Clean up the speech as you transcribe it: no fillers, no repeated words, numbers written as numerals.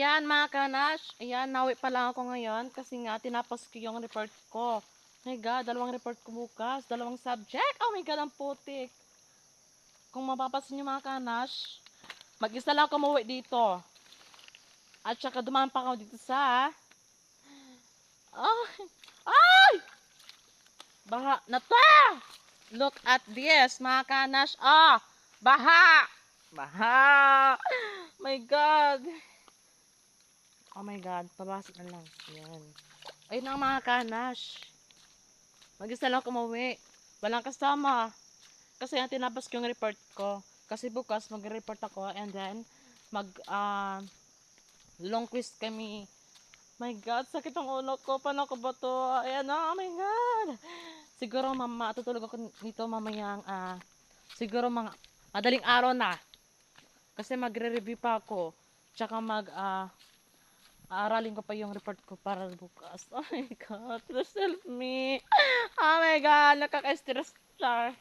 Ayan mga kanash, ayan nawi pa lang ako ngayon kasi nga tinapos ko yung report ko. My God, dalawang report ko bukas, dalawang subject. Oh my God, ang putik. Kung mapapasin nyo mga kanash, mag-isa lang ako umuwi dito. At saka dumaan pa ako dito sa... Oh, ay! Baha na to! Look at this, mga kanash. Ah, baha! Baha! My God! Oh my God, pabasok na lang. Ayan. Ayun ang mga kanash. Mag-isa lang ako umuwi. Walang kasama. Kasi ang tinapos ko yung report ko. Kasi bukas mag-report ako and then mag long quiz kami. My God, sakit ang ulo ko. Paano ko ba to? Ayan na, oh my God. Siguro mama, tutulog ako nito mamayang siguro mga madaling araw na. Kasi magre-review pa ako. Tsaka aaralin ko pa yung report ko para bukas. Oh my God, please help me. Oh my God, nakaka-stress siya.